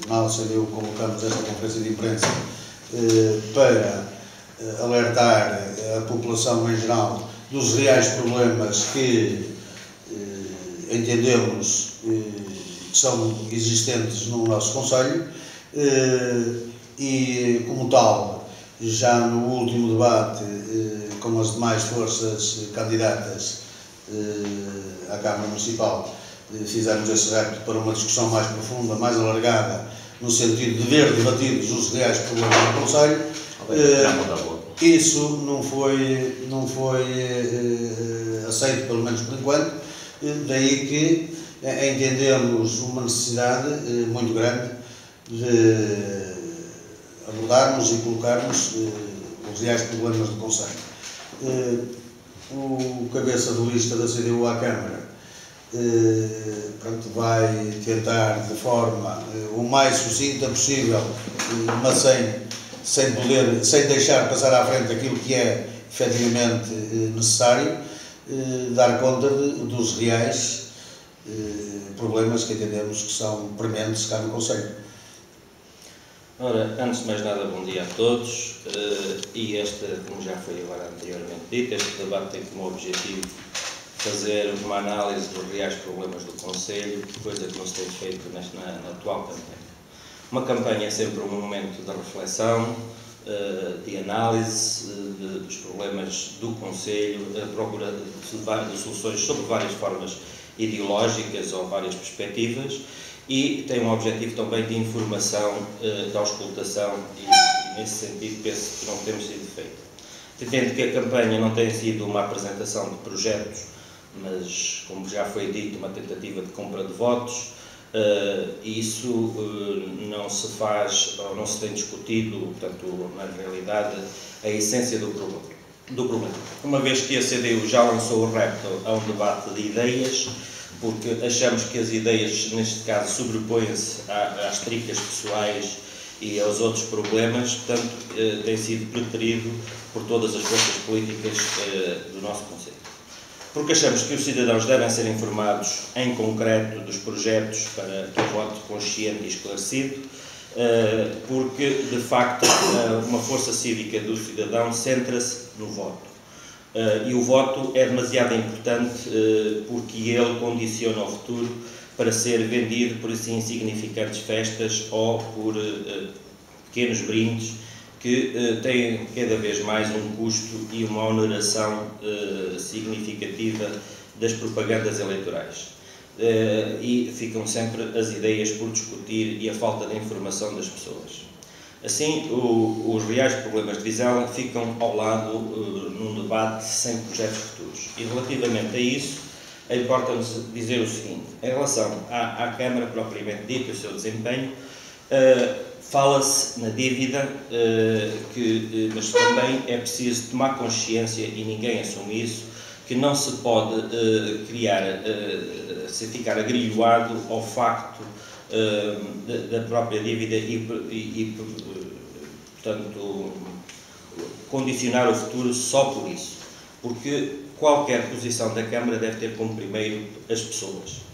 na CDU convocamos esta conferência de imprensa para alertar a população em geral dos reais problemas que entendemos que são existentes no nosso concelho e, como tal, já no último debate com as demais forças candidatas à Câmara Municipal, fizemos esse repto para uma discussão mais profunda, mais alargada, no sentido de ver debatidos os reais problemas do concelho. Isso não foi aceito, pelo menos por enquanto, daí que entendemos uma necessidade muito grande de abordarmos e colocarmos os reais problemas do concelho. O cabeça de lista da CDU à Câmara vai tentar de forma o mais sucinta possível, mas sem deixar passar à frente aquilo que é efetivamente necessário, dar conta dos reais problemas que entendemos que são prementes cá no concelho. Ora, antes de mais nada, bom dia a todos, e como já foi agora anteriormente dito, este debate tem como objetivo fazer uma análise dos reais problemas do concelho, coisa que não se tem feito na atual campanha. Uma campanha é sempre um momento de reflexão, de análise dos problemas do concelho, a procura de soluções sobre várias formas ideológicas ou várias perspectivas, e tem um objetivo também de informação, de auscultação, e nesse sentido penso que não temos sido feito. Entendo que a campanha não tem sido uma apresentação de projetos, mas, como já foi dito, uma tentativa de compra de votos. Isso não se faz, ou não se tem discutido, portanto, na realidade, a essência do problema. Uma vez que a CDU já lançou o repto a um debate de ideias, porque achamos que as ideias, neste caso, sobrepõem-se às tricas pessoais e aos outros problemas, portanto, tem sido preterido por todas as forças políticas do nosso concelho. Porque achamos que os cidadãos devem ser informados em concreto dos projetos para que o voto consciente e esclarecido, porque, de facto, uma força cívica do cidadão centra-se no voto. E o voto é demasiado importante porque ele condiciona o futuro para ser vendido por assim insignificantes festas ou por pequenos brindes que têm cada vez mais um custo e uma oneração significativa das propagandas eleitorais. E ficam sempre as ideias por discutir e a falta de informação das pessoas. Assim, os reais problemas de Vizela ficam ao lado num debate sem projetos futuros. E relativamente a isso, importa-nos dizer o seguinte: em relação à Câmara propriamente dita, o seu desempenho, fala-se na dívida, mas também é preciso tomar consciência, e ninguém assume isso, que não se pode ficar agrilhoado ao facto da própria dívida e, portanto, condicionar o futuro só por isso. Porque qualquer posição da Câmara deve ter como primeiro as pessoas.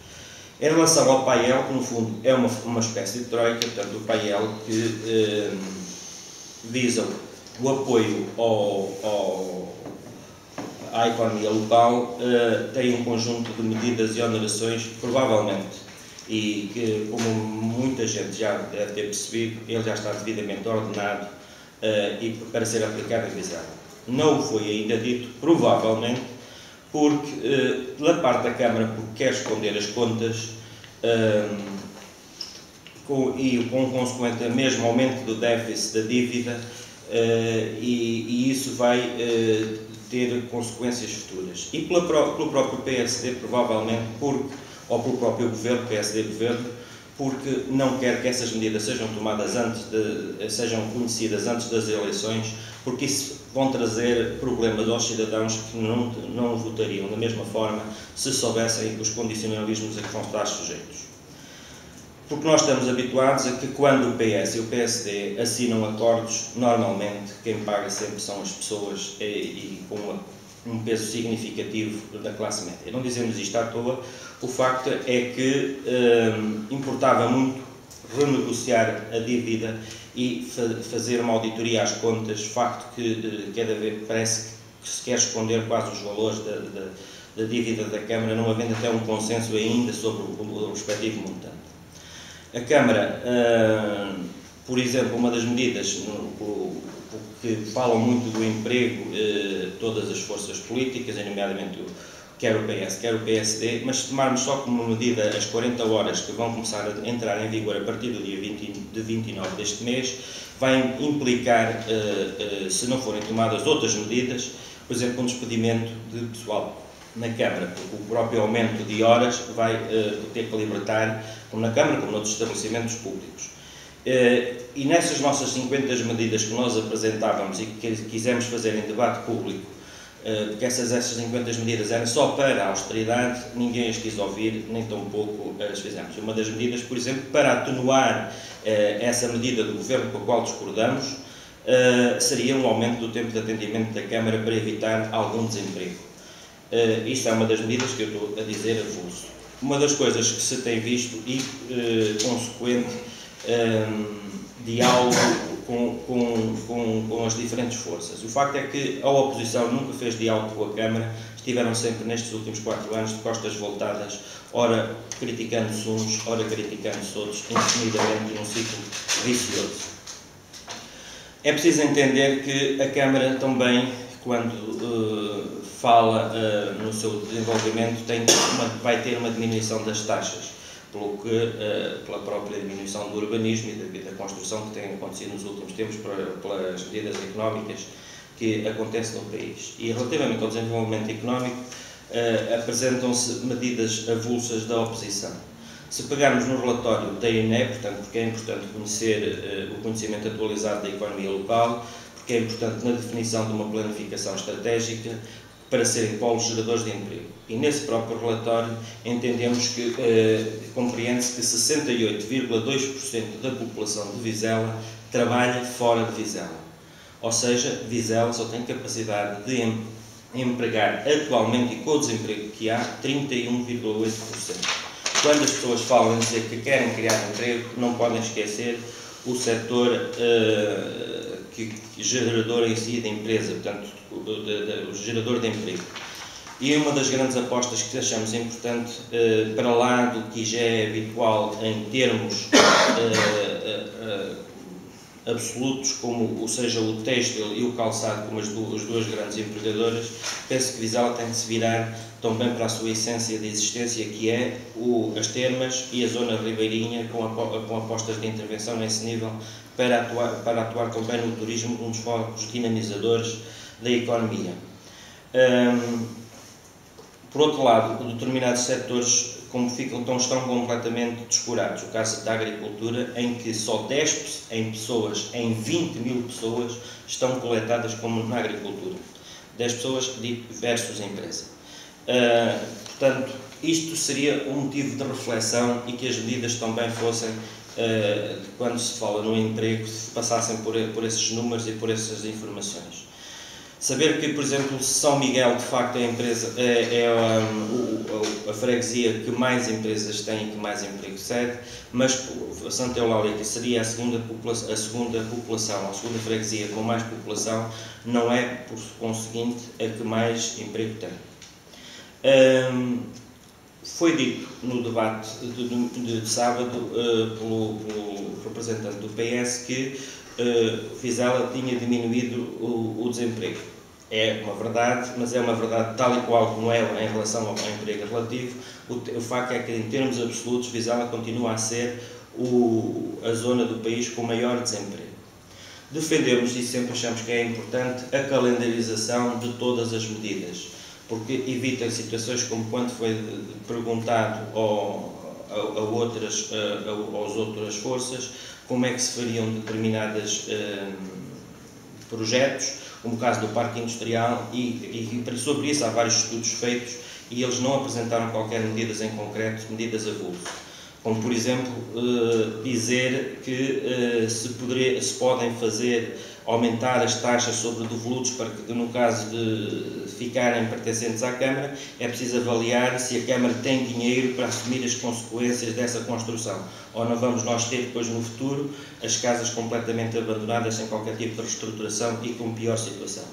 Em relação ao PAEL, que no fundo é uma espécie de troika, portanto, o PAEL que visa o apoio à economia local, tem um conjunto de medidas e onerações, provavelmente, e que, como muita gente já deve ter percebido, ele já está devidamente ordenado e para ser aplicado em Vizela. Não o foi ainda dito, provavelmente, porque, pela parte da Câmara, porque quer esconder as contas e com consequente mesmo aumento do déficit da dívida, e isso vai ter consequências futuras. E pelo próprio PSD, provavelmente, ou pelo próprio governo, PSD-governo, porque não quer que essas medidas sejam tomadas sejam conhecidas antes das eleições, porque isso vão trazer problemas aos cidadãos que não votariam da mesma forma se soubessem os condicionalismos a que vão estar sujeitos. Porque nós estamos habituados a que quando o PS e o PSD assinam acordos, normalmente quem paga sempre são as pessoas e com um peso significativo da classe média. Não dizemos isto à toa, o facto é que importava muito renegociar a dívida e fazer uma auditoria às contas, facto que cada vez parece que se quer esconder quase os valores da dívida da Câmara, não havendo até um consenso ainda sobre o respectivo montante. A Câmara, por exemplo, uma das medidas que falam muito do emprego, todas as forças políticas, nomeadamente quer o PS, quer o PSD, mas se tomarmos só como medida as 40 horas que vão começar a entrar em vigor a partir do dia 29 deste mês, vai implicar, se não forem tomadas outras medidas, por exemplo, um despedimento de pessoal na Câmara, porque o próprio aumento de horas vai ter que libertar, como na Câmara, como noutros estabelecimentos públicos. E nessas nossas 50 medidas que nós apresentávamos e que quisemos fazer em debate público, porque essas 50 medidas eram só para a austeridade, ninguém as quis ouvir, nem tampouco as fizemos. Uma das medidas, por exemplo, para atenuar essa medida do Governo com a qual discordamos, seria um aumento do tempo de atendimento da Câmara para evitar algum desemprego. Isto é uma das medidas que eu estou a dizer avulso. Uma das coisas que se tem visto e consequente diálogo com as diferentes forças. O facto é que a oposição nunca fez diálogo com a Câmara, estiveram sempre nestes últimos 4 anos de costas voltadas, ora criticando-se uns, ora criticando-se outros, indefinidamente num ciclo vicioso. É preciso entender que a Câmara também, quando fala no seu desenvolvimento, vai ter uma diminuição das taxas, pela própria diminuição do urbanismo e da construção que tem acontecido nos últimos tempos, pelas medidas económicas que acontecem no país. E relativamente ao desenvolvimento económico, apresentam-se medidas avulsas da oposição. Se pegarmos no relatório da INE, portanto, porque é importante conhecer o conhecimento atualizado da economia local, porque é importante na definição de uma planificação estratégica para serem polos geradores de emprego. E nesse próprio relatório entendemos que compreende-se que 68,2% da população de Vizela trabalha fora de Vizela. Ou seja, Vizela só tem capacidade de empregar atualmente, e com o desemprego que há, 31,8%. Quando as pessoas falam em dizer que querem criar emprego, não podem esquecer o setor gerador em si da empresa, portanto, o gerador de emprego. E uma das grandes apostas que achamos importante, para lá do que já é habitual em termos absolutos, como seja o têxtil e o calçado, como as duas grandes empregadoras, penso que Vizela tem de se virar também para a sua essência de existência, que é as termas e a zona ribeirinha, com apostas de intervenção nesse nível, para atuar também no turismo, um dos focos dinamizadores da economia. Por outro lado, determinados setores estão completamente descurados. O caso da agricultura, em que só 10 pessoas em 20 mil pessoas estão coletadas como na agricultura. 10 pessoas versus empresa. Portanto, isto seria um motivo de reflexão e que as medidas também fossem, quando se fala no emprego, passassem por esses números e por essas informações. Saber que, por exemplo, São Miguel, de facto, a freguesia que mais empresas tem e que mais emprego cede, mas Santa Eulália, que seria a segunda população, a segunda freguesia com mais população, não é, por conseguinte, a que mais emprego tem. Foi dito no debate de sábado pelo representante do PS que Vizela tinha diminuído o desemprego. É uma verdade, mas é uma verdade tal e qual como é em relação ao emprego relativo. O facto é que, em termos absolutos, Vizela continua a ser a zona do país com maior desemprego. Defendemos, e sempre achamos que é importante, a calendarização de todas as medidas, porque evita situações como quando foi perguntado às outras forças como é que se fariam determinados projetos, como o caso do Parque Industrial, e sobre isso há vários estudos feitos e eles não apresentaram qualquer medidas em concreto, medidas avulso. Como, por exemplo, dizer que se podem fazer aumentar as taxas sobre devolutos para que, no caso de ficarem pertencentes à Câmara, é preciso avaliar se a Câmara tem dinheiro para assumir as consequências dessa construção. Ou não vamos nós ter depois no futuro as casas completamente abandonadas sem qualquer tipo de reestruturação e com pior situação.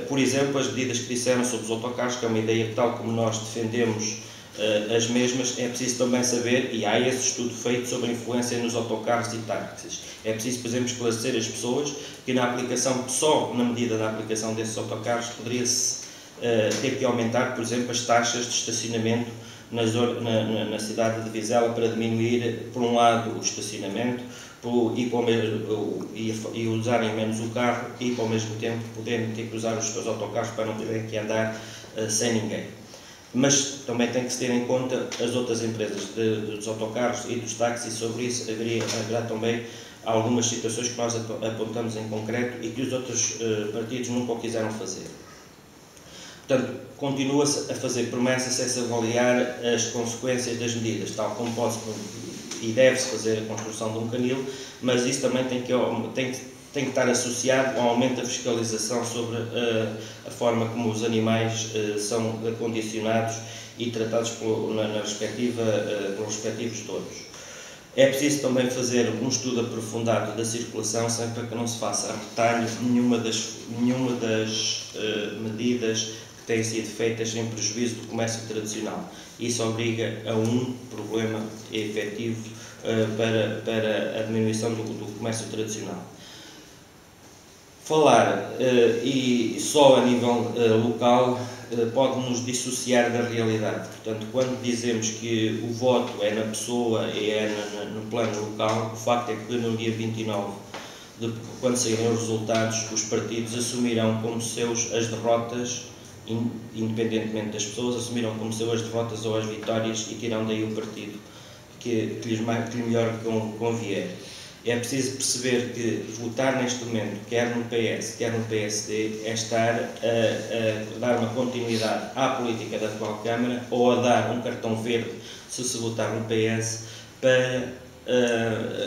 Por exemplo, as medidas que disseram sobre os autocarros, que é uma ideia que, tal como nós defendemos as mesmas, é preciso também saber, e há esse estudo feito sobre a influência nos autocarros e táxis. É preciso, por exemplo, esclarecer as pessoas que na aplicação, só na medida da aplicação desses autocarros, poderia-se ter que aumentar, por exemplo, as taxas de estacionamento na cidade de Vizela para diminuir, por um lado, o estacionamento e usarem menos o carro e, ao mesmo tempo, poderem ter que usar os seus autocarros para não terem que andar sem ninguém. Mas também tem que se ter em conta as outras empresas dos autocarros e dos táxis. Sobre isso haverá também algumas situações que nós apontamos em concreto e que os outros partidos nunca o quiseram fazer. Portanto, continua-se a fazer promessas sem se avaliar as consequências das medidas, tal como pode e deve-se fazer a construção de um canil, mas isso também tem que estar associado ao aumento da fiscalização sobre a forma como os animais são condicionados e tratados pelos respectivos donos. É preciso também fazer um estudo aprofundado da circulação, sempre para que não se faça a retalho nenhuma das medidas que têm sido feitas em prejuízo do comércio tradicional. Isso obriga a um problema efetivo para a diminuição do comércio tradicional. Falar e só a nível local pode-nos dissociar da realidade. Portanto, quando dizemos que o voto é na pessoa e é no plano local, o facto é que no dia 29, quando saírem os resultados, os partidos assumirão como seus as derrotas, independentemente das pessoas, assumirão como seus as derrotas ou as vitórias e tirarão daí o partido que lhes melhor convier. É preciso perceber que votar neste momento, quer no PS, quer no PSD, é estar a dar uma continuidade à política da atual Câmara ou a dar um cartão verde, se votar no PS, para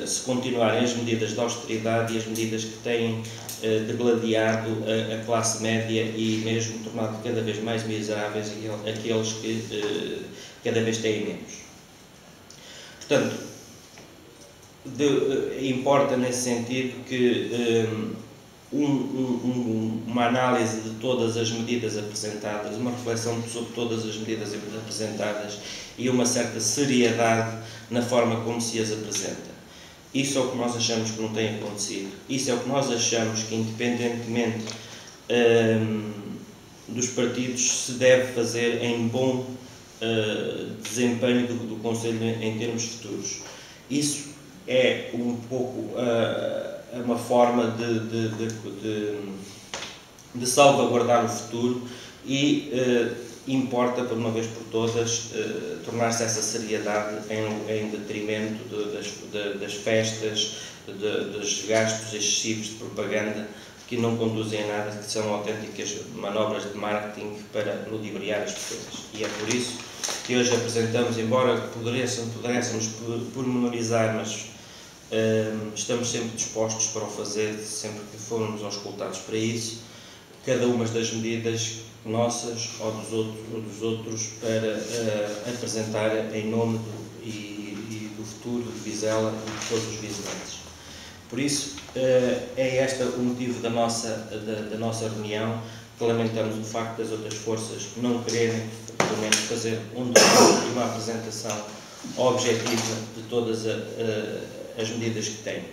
se continuarem as medidas de austeridade e as medidas que têm degladiado a classe média e mesmo tornado cada vez mais miseráveis aqueles que cada vez têm menos. Portanto, importa nesse sentido que uma análise de todas as medidas apresentadas, uma reflexão sobre todas as medidas apresentadas e uma certa seriedade na forma como se as apresenta. Isso é o que nós achamos que não tem acontecido. Isso é o que nós achamos que, independentemente dos partidos, se deve fazer em bom desempenho do Conselho em termos futuros. Isso é um pouco uma forma de salvaguardar o futuro e importa, por uma vez por todas, tornar-se essa seriedade em detrimento das festas, dos gastos excessivos de propaganda que não conduzem a nada, que são autênticas manobras de marketing para ludibriar as pessoas. E é por isso que hoje apresentamos, embora pudéssemos pormenorizar, mas estamos sempre dispostos para o fazer, sempre que formos auscultados para isso, cada uma das medidas nossas ou dos outros para apresentar em nome do futuro de Vizela e de todos os vizelenses. Por isso, é este o motivo da nossa reunião, que lamentamos o facto das outras forças não quererem, pelo menos, fazer um debate e uma apresentação objetiva de todas as medidas que têm.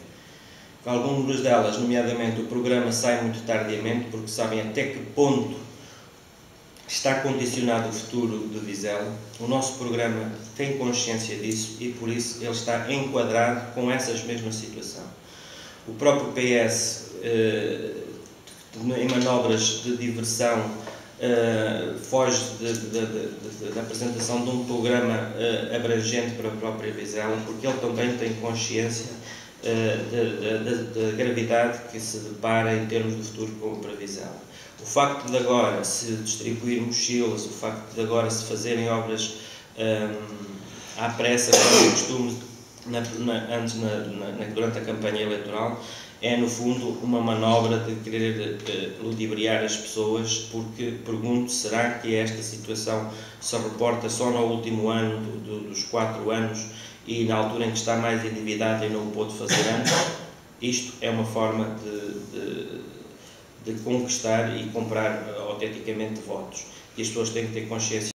Algumas delas, nomeadamente o programa, sai muito tardiamente, porque sabem até que ponto está condicionado o futuro de Vizela. O nosso programa tem consciência disso e, por isso, ele está enquadrado com essa mesma situação. O próprio PS, em manobras de diversão, foge da apresentação de um programa abrangente para a própria Vizela, porque ele também tem consciência da gravidade que se depara em termos de futuro para a Vizela. O facto de agora se distribuir mochilas, o facto de agora se fazerem obras à pressa, como é costume durante a campanha eleitoral, é no fundo uma manobra de querer ludibriar as pessoas, porque pergunto, será que esta situação se reporta só no último ano dos 4 anos e na altura em que está mais endividada e não o pôde fazer antes? Isto é uma forma de conquistar e comprar autenticamente votos, e as pessoas têm que ter consciência